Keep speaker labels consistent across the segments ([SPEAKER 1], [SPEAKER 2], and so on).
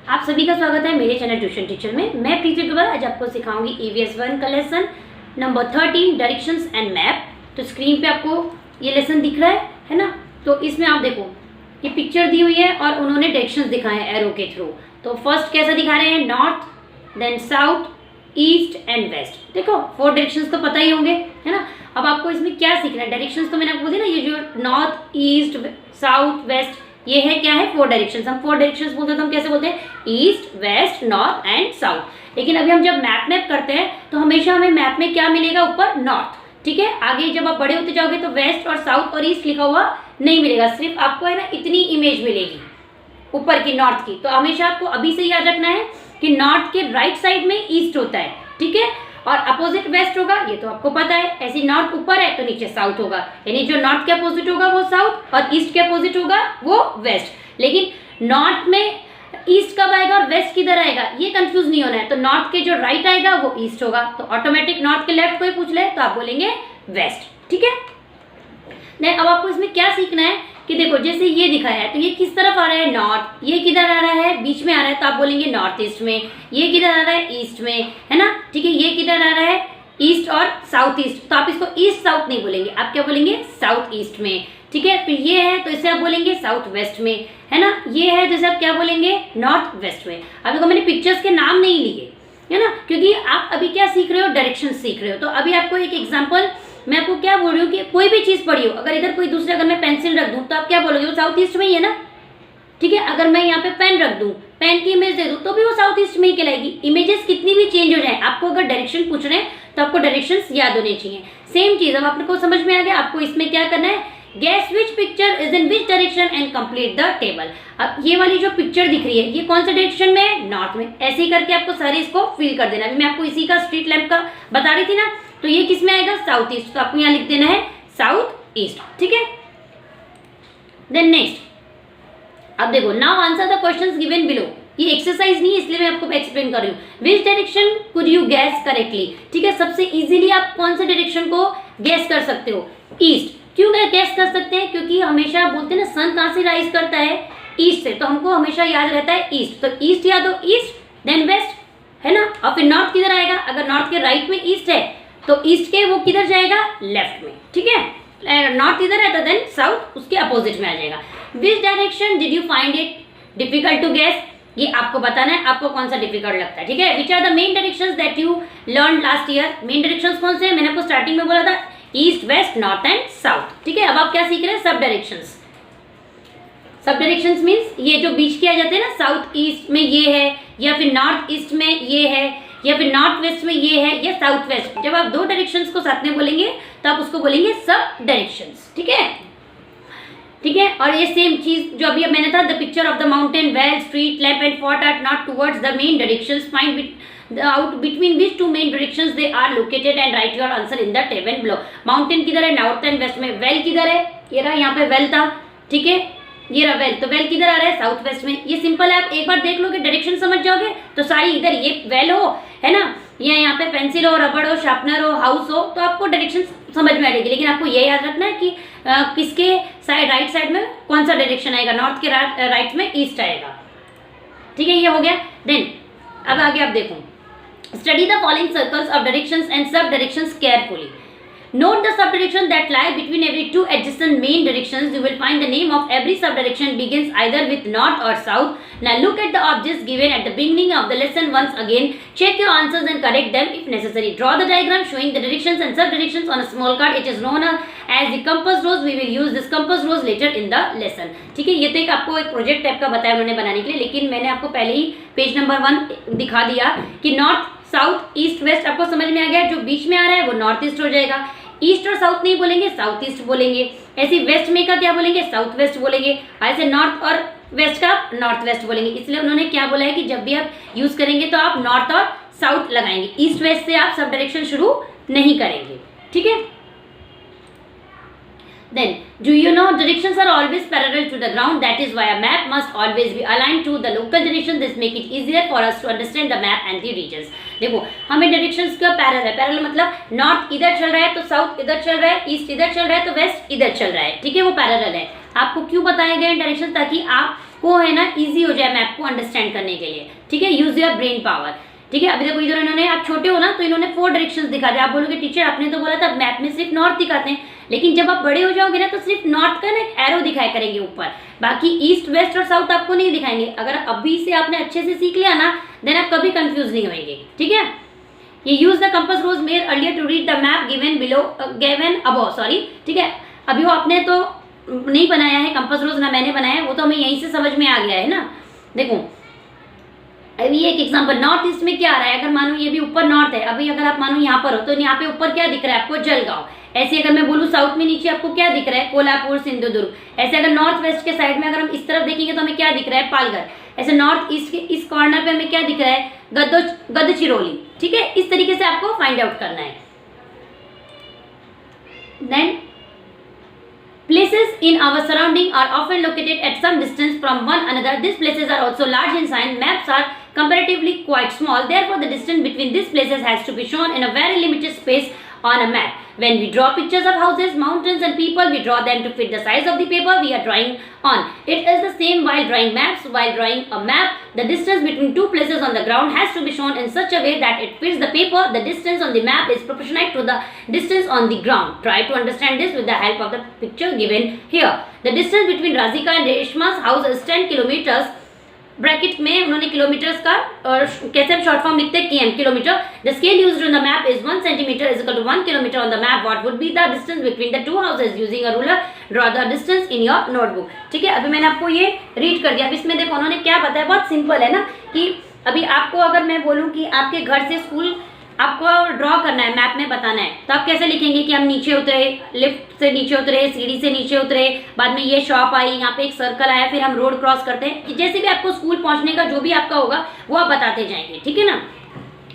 [SPEAKER 1] आप सभी का स्वागत है मेरे चैनल ट्यूशन टीचर में। मैं प्रीति अग्रवाल आज आपको सिखाऊंगी EVS 1 का lesson number 13 directions and map. तो स्क्रीन पे आपको ये लेसन दिख रहा है ना। तो इसमें आप देखो ये पिक्चर दी हुई है और उन्होंने डायरेक्शंस दिखाए हैं एरो के थ्रू। तो फर्स्ट कैसा दिखा रहे हैं, north, then south, east and west. देखो 4 डायरेक्शंस तो पता ही होंगे, है ना। अब आपको इसमें क्या सीखना है, डायरेक्शंस तो मैंने आपको बोली ना, ये जो नॉर्थ, ईस्ट, साउथ, वेस्ट, ये है क्या है 4 डायरेक्शंस। हम 4 डायरेक्शंस बोलते हैं तो हम कैसे बोलते हैं, east, west, north and south. लेकिन अभी हम जब मैप करते हैं तो हमेशा हमें मैप में क्या मिलेगा, ऊपर नॉर्थ, ठीक है। आगे जब आप बड़े होते जाओगे तो वेस्ट और साउथ और ईस्ट लिखा हुआ नहीं मिलेगा, सिर्फ आपको है ना इतनी इमेज मिलेगी ऊपर की, नॉर्थ की। तो हमेशा आपको अभी से याद रखना है कि नॉर्थ के राइट साइड में ईस्ट होता है, ठीक है, और अपोजिट वेस्ट होगा, ये तो आपको पता है। ऐसे नॉर्थ ऊपर है तो नीचे साउथ होगा, यानी जो नॉर्थ के अपोजिट होगा वो साउथ और ईस्ट के अपोजिट होगा वो वेस्ट। लेकिन नॉर्थ में ईस्ट कब आएगा और वेस्ट किधर आएगा, ये कंफ्यूज नहीं होना है। तो नॉर्थ के जो राइट आएगा वो ईस्ट होगा, तो ऑटोमेटिक नॉर्थ के लेफ्ट कोई पूछ ले तो आप बोलेंगे वेस्ट, ठीक है। नहीं, अब आपको इसमें क्या सीखना है कि देखो जैसे ये दिखाया है तो ये किस तरफ आ रहा है, नॉर्थ, ये किधर आ रहा है, बीच में आ रहा है तो आप बोलेंगे नॉर्थ ईस्ट में। ये किधर आ रहा है, ईस्ट में, है ना, ठीक है। ये किधर आ रहा है, ईस्ट और साउथ ईस्ट, तो आप इसको ईस्ट साउथ नहीं बोलेंगे, आप क्या बोलेंगे, साउथ ईस्ट में, ठीक है। फिर ये है तो इसे आप बोलेंगे साउथ वेस्ट में, है ना। ये है तो इसे आप क्या बोलेंगे, नॉर्थ वेस्ट में। अब देखो मैंने पिक्चर्स के नाम नहीं लिए, है ना, क्योंकि आप अभी क्या सीख रहे हो, डायरेक्शन सीख रहे हो। तो अभी आपको एक एग्जाम्पल मैं आपको क्या बोल रही हूँ कि कोई भी चीज पढ़ी हो, अगर इधर कोई दूसरे, अगर मैं पेंसिल रख दूं तो आप क्या बोलोगे, वो साउथ ईस्ट में ही है ना, ठीक है। अगर मैं यहाँ पे पेन रख दूं, पेन की इमेज दे दूं तो भी वो साउथ ईस्ट में ही कहलाएगी। इमेजेस कितनी भी चेंज हो जाए, आपको अगर डायरेक्शन पूछ रहे हैं तो आपको डायरेक्शंस याद होने चाहिए। सेम चीज अब आपको समझ में आ गया। आपको इसमें क्या करना है, guess which picture is in which direction and complete the table. अब ये वाली जो पिक्चर दिख रही है ये कौन सा डायरेक्शन में है, नॉर्थ में। ऐसे ही करके आपको सारे इसको फिल कर देना। अभी मैं आपको इसी का स्ट्रीट लैंप का बता रही थी ना, तो ये किस में आएगा, साउथ ईस्ट, तो आपको यहाँ लिख देना है साउथ ईस्ट, ठीक है। देन नेक्स्ट अब देखो, now answer the questions given below. ये एक्सरसाइज नहीं है इसलिए मैं आपको एक्सप्लेन कर रही हूँ। Which direction could you gas correctly, ठीक है। सबसे इजीली आप कौन सा डायरेक्शन को गैस कर सकते हो, ईस्ट। क्यों गैस कर सकते हैं, क्योंकि हमेशा बोलते हैं ना सन कहाँ से राइज करता है, ईस्ट से, तो हमको हमेशा याद रहता है ईस्ट। तो ईस्ट याद हो, ईस्ट देन वेस्ट, है ना। और फिर नॉर्थ किधर आएगा, अगर नॉर्थ के राइट में ईस्ट है तो ईस्ट के वो किधर जाएगा, लेफ्ट में, ठीक है। नॉर्थ इधर है तो देन साउथ उसके अपोजिट में आ जाएगा। Which direction did you find it difficult to guess, ये आपको बताना है आपको कौन सा डिफिकल्ट लगता है, ठीक है। Which are the main directions that you learn last year. Main directions कौन से हैं, मैंने आपको स्टार्टिंग में बोला था east, west, north and south, ठीक है। अब आप क्या सीख रहे हैं, सब डायरेक्शंस। सब डायरेक्शंस मीन्स ये जो बीच के आ जाते हैं ना, साउथ ईस्ट में ये है, या फिर नॉर्थ ईस्ट में ये है, या फिर नॉर्थ वेस्ट में ये है, या साउथ वेस्ट। जब आप 2 डायरेक्शंस को साथ में बोलेंगे तो आप उसको बोलेंगे सब डायरेक्शंस, ठीक है, ठीक है। और ये सेम चीज जो अभी मैंने था, the picture of the mountain, well, street lamp and fort are not towards the main directions, find out between which 2 main directions they are located and write your answer in the table below. Mountain किधर है, north and west में। Well किधर है, ये रहा, यहाँ पे well था, ठीक है, ये रहा वेल, तो वेल किधर आ रहा है, साउथ वेस्ट में। ये सिंपल है, आप एक बार देख लोगे, डायरेक्शन समझ जाओगे तो सारी इधर ये वेल हो, है ना, या यहाँ पे पेंसिल हो, रबड़ हो, शार्पनर हो, हाउस हो, तो आपको डायरेक्शन समझ में आएगी। लेकिन आपको ये याद रखना है कि किसके साइड, राइट साइड में कौन सा डायरेक्शन आएगा, नॉर्थ के राइट में ईस्ट आएगा, ठीक है। ये हो गया। देन अब आगे आप देखो, study the following circles of directions and sub directions carefully. Note the subdirection that lie between every 2 adjacent main directions. You will find the name of every subdirection begins either with north or south. Now look at the objects given at the beginning of the lesson once again. Check your answers and correct them if necessary. Draw the diagram showing the directions and subdirections on a small card. It is known as the compass rose. We will use this compass rose later in the lesson. ठीक है, ये तो एक आपको एक project type का बताया उन्होंने बनाने के लिए, लेकिन मैंने आपको पहले ही पेज नंबर 1 दिखा दिया कि नॉर्थ, साउथ, ईस्ट, वेस्ट आपको समझ में आ गया। जो बीच में आ रहा है वो नॉर्थ ईस्ट हो जाएगा। ईस्ट और साउथ नहीं बोलेंगे, साउथ ईस्ट बोलेंगे। ऐसे वेस्ट में का क्या बोलेंगे, साउथ वेस्ट बोलेंगे। ऐसे नॉर्थ और वेस्ट का नॉर्थ वेस्ट बोलेंगे। इसलिए उन्होंने क्या बोला है कि जब भी आप यूज करेंगे तो आप नॉर्थ और साउथ लगाएंगे, ईस्ट वेस्ट से आप सब डायरेक्शन शुरू नहीं करेंगे, ठीक है। Then, do you know directions are always parallel to the ground? That is why a map must always be aligned to the local direction. This make it easier for us to understand the map and the regions. देखो हमें directions का parallel है, parallel मतलब north इधर चल रहा है तो साउथ इधर चल रहा है, ईस्ट इधर चल रहा है तो वेस्ट इधर चल रहा है, ठीक है, वो पैरेलल है। आपको क्यों बताए गए डायरेक्शन, ताकि आप आपको है ना ईजी हो जाए मैप को अंडरस्टैंड करने के लिए, ठीक है। यूज योर ब्रेन पावर, ठीक है। अभी देखो इधर इन्होंने, आप छोटे हो ना तो इन्होंने 4 डायरेक्शंस दिखा दिया। आप बोलोगे टीचर आपने तो बोला था मैप में सिर्फ नॉर्थ दिखाते हैं, लेकिन जब आप बड़े हो जाओगे ना तो सिर्फ नॉर्थ का ना एक एरो दिखाया करेंगे ऊपर, बाकी ईस्ट वेस्ट और साउथ आपको नहीं दिखाएंगे। अगर अभी से आपने अच्छे से सीख लिया ना देन आप कभी कंफ्यूज नहीं होंगे, ठीक है। ये use the compass rose mayor earlier to read the map given below given above, sorry, ठीक है। अभी वो आपने तो नहीं बनाया है कंपास रोज, ना मैंने बनाया है, वो तो हमें यहीं से समझ में आ गया है ना। देखो अभी एक एग्जांपल, नॉर्थ ईस्ट में क्या आ रहा है, अगर मानो ये भी ऊपर नॉर्थ है, अभी अगर आप मानो यहाँ पर हो तो यहाँ पे ऊपर क्या दिख रहा है आपको, जलगांव। ऐसे अगर मैं बोलूँ साउथ में नीचे आपको क्या दिख रहा है, कोल्हापुर, सिंधुदुर्ग। ऐसे अगर नॉर्थ वेस्ट के साइड में अगर हम इस तरफ देखेंगे तो हमें क्या दिख रहा है, पालघर। ऐसे नॉर्थ ईस्ट के इस कॉर्नर पे हमें क्या दिख रहा है, गढ़चिरौली, ठीक है। इस तरीके से आपको फाइंड आउट करना है। Then places in our surrounding are often located at some distance from one another. These places are also large in size. Maps are comparatively quite small. Therefore, the distance between these places has to be shown in a very limited space on a map. When we draw pictures of houses, mountains and people, we draw them to fit the size of the paper we are drawing on. It is the same while drawing maps. While drawing a map, the distance between two places on the ground has to be shown in such a way that it fits the paper. The distance on the map is proportionate to the distance on the ground. Try to understand this with the help of the picture given here. The distance between Razika and Reshma's house is 10 kilometers. Bracket में उन्होंने kilometres का और कैसे short form लिखते हैं km, kilometre. The scale used on the map is 1 centimetre is equal to 1 kilometre on the map. What would be the distance between the two houses using a ruler, draw the distance in your notebook, ठीक है। अभी मैंने आपको ये read कर दिया। अब इसमें देखो उन्होंने क्या बताया, बहुत सिंपल है ना, कि अभी आपको अगर मैं बोलूँ कि आपके घर से स्कूल आपको ड्रॉ करना है, मैप में बताना है, तो आप कैसे लिखेंगे कि हम नीचे उतरे, लिफ्ट से नीचे उतरे, सीढ़ी से नीचे उतरे, बाद में ये शॉप आई, यहाँ पे एक सर्कल आया, फिर हम रोड क्रॉस करते हैं। कि जैसे भी आपको स्कूल पहुंचने का जो भी आपका होगा वो आप बताते जाएंगे, ठीक है ना।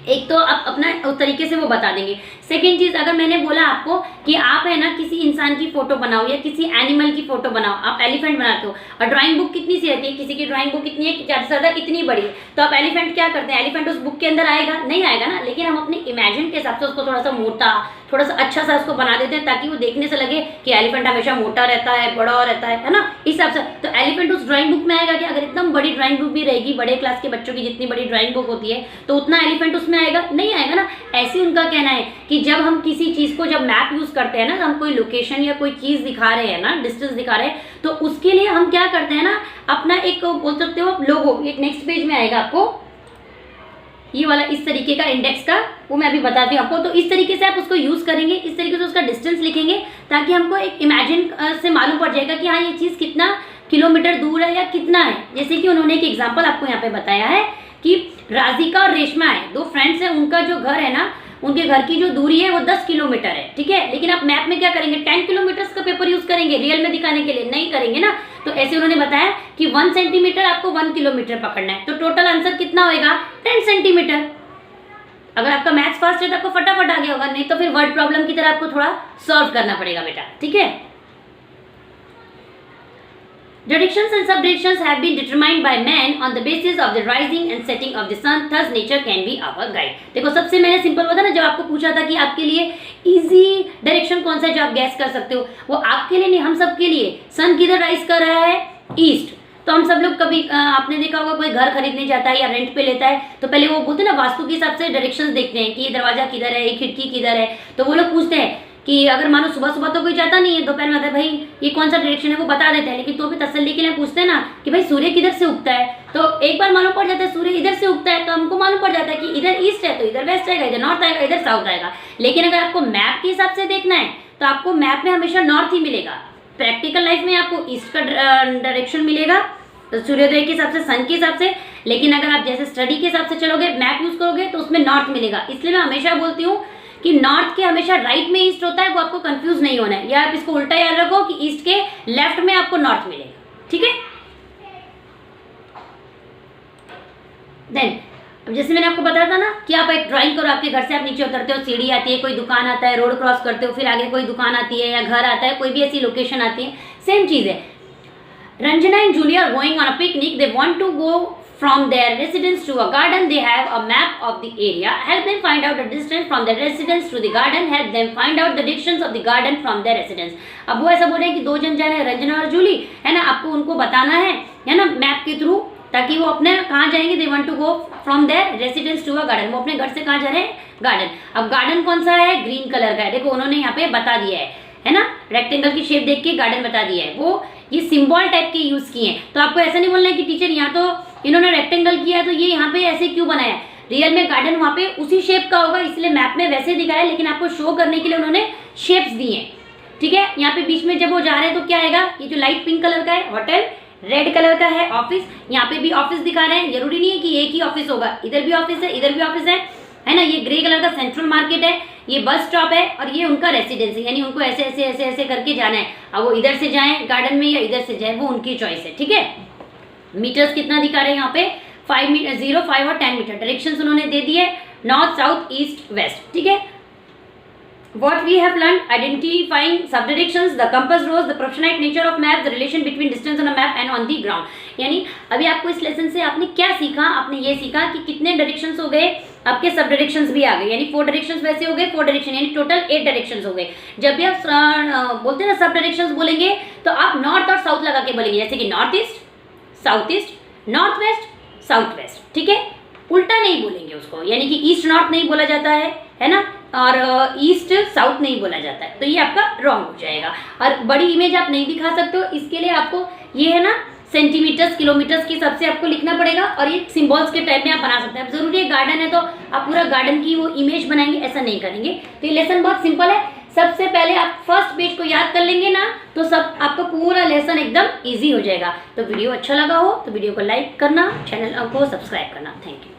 [SPEAKER 1] एक तो आप अपना उस तरीके से वो बता देंगे। सेकेंड चीज, अगर मैंने बोला आपको कि आप है ना किसी इंसान की फोटो बनाओ या किसी एनिमल की फोटो बनाओ, आप एलिफेंट बनाते हो और ड्राइंग बुक कितनी सी रहती है, किसी की ड्राइंग बुक कितनी है, ज़्यादा से ज़्यादा इतनी बड़ी है, तो आप एलिफेंट क्या करते हैं, एलिफेंट उस बुक के अंदर आएगा नहीं आएगा ना, लेकिन हम अपने इमेजिन के हिसाब से उसको थोड़ा सा मोटा, थोड़ा सा अच्छा सा उसको बना देते हैं ताकि वो देखने से लगे कि एलिफेंट हमेशा मोटा रहता है, बड़ा रहता है ना, इस हिसाब से। तो एलिफेंट उस ड्राइंग बुक में आएगा कि अगर एकदम बड़ी ड्राइंग बुक भी रहेगी, बड़े क्लास के बच्चों की जितनी बड़ी ड्राइंग बुक होती है, तो उतना एलिफेंट उसमें आएगा नहीं आएगा ना। ऐसे उनका कहना है कि जब हम किसी चीज को, जब मैप यूज करते हैं ना, तो हम कोई लोकेशन या कोई चीज दिखा रहे हैं ना, डिस्टेंस दिखा रहे हैं, तो उसके लिए हम क्या करते हैं ना, अपना एक बोल सकते हो लोगो, एक नेक्स्ट पेज में आएगा आपको ये वाला इस तरीके का इंडेक्स का, वो मैं अभी बताती हूँ आपको। तो इस तरीके से आप उसको यूज करेंगे, इस तरीके से उसका डिस्टेंस लिखेंगे ताकि हमको एक इमेजिन से मालूम पड़ जाएगा कि हाँ ये चीज कितना किलोमीटर दूर है या कितना है। जैसे कि उन्होंने एक एग्जाम्पल आपको यहाँ पे बताया है कि राधिका और रेशमा है, दो फ्रेंड्स हैं, उनका जो घर है ना, उनके घर की जो दूरी है वो 10 किलोमीटर है, ठीक है। लेकिन आप मैप में क्या करेंगे, 10 किलोमीटर का पेपर यूज करेंगे, रियल में दिखाने के लिए नहीं करेंगे ना। तो ऐसे उन्होंने बताया कि 1 सेंटीमीटर आपको 1 किलोमीटर पकड़ना है, तो टोटल आंसर कितना होगा, 10 सेंटीमीटर। अगर आपका मैथ्स फास्ट है तो आपको फटाफट आ गया होगा, नहीं तो फिर वर्ड प्रॉब्लम की तरह आपको थोड़ा सॉल्व करना पड़ेगा बेटा, ठीक है। Directions and subdirections have been determined by man on the basis of the rising and setting of the sun. Thus, nature can be our guide. देखो सबसे मैंने सिंपल बताया ना, जब आपको पूछा था कि आपके लिए इजी डायरेक्शन कौन सा है जो आप गैस कर सकते हो, वो आपके लिए नहीं, हम सब के लिए। सन किधर राइज कर रहा है, ईस्ट। तो हम सब लोग कभी आपने देखा होगा कोई घर खरीदने जाता है या रेंट पे लेता है, तो पहले वो बोलते हैं ना वास्तु के हिसाब से डायरेक्शंस देखते हैं कि ये दरवाजा किधर है, ये खिड़की किधर है। तो वो लोग पूछते हैं कि अगर मानो सुबह सुबह तो कोई जाता नहीं है, दोपहर में आता है भाई ये कौन सा डायरेक्शन है, वो बता देते हैं, लेकिन तो भी तसल्ली के लिए पूछते हैं ना कि भाई सूर्य किधर से उगता है। तो एक बार मालूम पड़ जाता है सूर्य इधर से उगता है, तो हमको मालूम पड़ जाता है कि इधर ईस्ट है तो इधर वेस्ट आएगा, इधर नॉर्थ आएगा, इधर साउथ आएगा। लेकिन अगर आपको मैप के हिसाब से देखना है तो आपको मैप में हमेशा नॉर्थ ही मिलेगा। प्रैक्टिकल लाइफ में आपको ईस्ट का डायरेक्शन मिलेगा, तो सूर्योदय के हिसाब से, सन के हिसाब से। लेकिन अगर आप जैसे स्टडी के हिसाब से चलोगे, मैप यूज करोगे, तो उसमें नॉर्थ मिलेगा। इसलिए मैं हमेशा बोलती हूँ कि नॉर्थ के हमेशा राइट में ईस्ट होता है, वो आपको कंफ्यूज नहीं होना है, या आप इसको उल्टा याद रखो कि ईस्ट के लेफ्ट में आपको नॉर्थ मिलेगा, ठीक है। देन अब जैसे मैंने आपको बताया था ना कि आप एक ड्राइंग करो, आपके घर से आप नीचे उतरते हो, सीढ़ी आती है, कोई दुकान आता है, रोड क्रॉस करते हो, फिर आगे कोई दुकान आती है या घर आता है, कोई भी ऐसी लोकेशन आती है, सेम चीज है। Ranjana and Julia are going on a picnic. They want to go from their residence to a garden, they have a map of the area. Help them find out the distance from their residence to the garden. Help them find out the directions of the garden from their residence. अब वो ऐसा बोल रहे हैं कि 2 जन जा रहे हैं, रंजना और जूली, है ना, आपको उनको बताना है ना, मैप के थ्रू, ताकि वो अपने कहाँ जाएंगे, they want to go from their residence to a garden, वो अपने घर से कहाँ जा रहे हैं, गार्डन। अब गार्डन कौन सा है, ग्रीन कलर का है, देखो उन्होंने यहाँ पे बता दिया है ना, रेक्टेंगल की शेप देख के गार्डन बता दिया है, वो ये सिंबल टाइप के यूज किए हैं। तो आपको ऐसा नहीं बोलना है कि टीचर यहाँ तो इन्होंने रेक्टेंगल किया तो ये यहाँ पे ऐसे क्यों बनाया, रियल में गार्डन वहाँ पे उसी शेप का होगा, इसलिए मैप में वैसे दिखाया है, लेकिन आपको शो करने के लिए उन्होंने शेप्स दिए हैं, ठीक है। यहाँ पे बीच में जब वो जा रहे हैं तो क्या आएगा, ये जो लाइट पिंक कलर का है होटल, रेड कलर का है ऑफिस, यहाँ पे भी ऑफिस दिखा रहे हैं, जरूरी नहीं है कि एक ही ऑफिस होगा, इधर भी ऑफिस है, इधर भी ऑफिस है ना। ये ग्रे कलर का सेंट्रल मार्केट है, ये बस स्टॉप है, और ये उनका रेसिडेंस है, यानी उनको ऐसे ऐसे ऐसे ऐसे करके जाना है। अब वो इधर से जाएं गार्डन में या इधर से जाए, वो उनकी चॉइस है, ठीक है। मीटर्स कितना दिखा रहे हैं यहाँ पे, 5 मीटर, 0, 5 और 10 मीटर। डायरेक्शंस उन्होंने दे दिए, नॉर्थ, साउथ, ईस्ट, वेस्ट, ठीक है। What we have learned, identifying subdirections, the compass rose, the proportionate nature of map, the relation between distance on a map and on the ground. यानी अभी आपको इस lesson से आपने क्या सीखा, आपने ये सीखा कि कितने डायरेक्शंस हो गए, आपके सब डायरेक्शंस भी आ गए, यानी 4 डायरेक्शंस वैसे हो गए, 4 डायरेक्शन यानी टोटल 8 डायरेक्शंस हो गए। जब भी आप बोलते हैं ना सब डायरेक्शंस बोलेंगे तो आप नॉर्थ और साउथ लगा के बोलेंगे, जैसे कि north east, south east, north west, south west, ठीक है। उल्टा नहीं बोलेंगे उसको, यानी कि ईस्ट नॉर्थ नहीं बोला जाता है ना, और ईस्ट साउथ नहीं बोला जाता है, तो ये आपका रॉन्ग हो जाएगा। और बड़ी इमेज आप नहीं दिखा सकते हो, इसके लिए आपको ये है ना सेंटीमीटर्स, किलोमीटर्स के हिसाब से आपको लिखना पड़ेगा, और ये सिंबल्स के टाइप में आप बना सकते हैं। अब जरूरी है गार्डन है तो आप पूरा गार्डन की वो इमेज बनाएंगे, ऐसा नहीं करेंगे। तो ये लेसन बहुत सिंपल है, सबसे पहले आप फर्स्ट पेज को याद कर लेंगे ना, तो सब आपका पूरा लेसन एकदम ईजी हो जाएगा। तो वीडियो अच्छा लगा हो तो वीडियो को लाइक करना, चैनल को सब्सक्राइब करना। Thank you.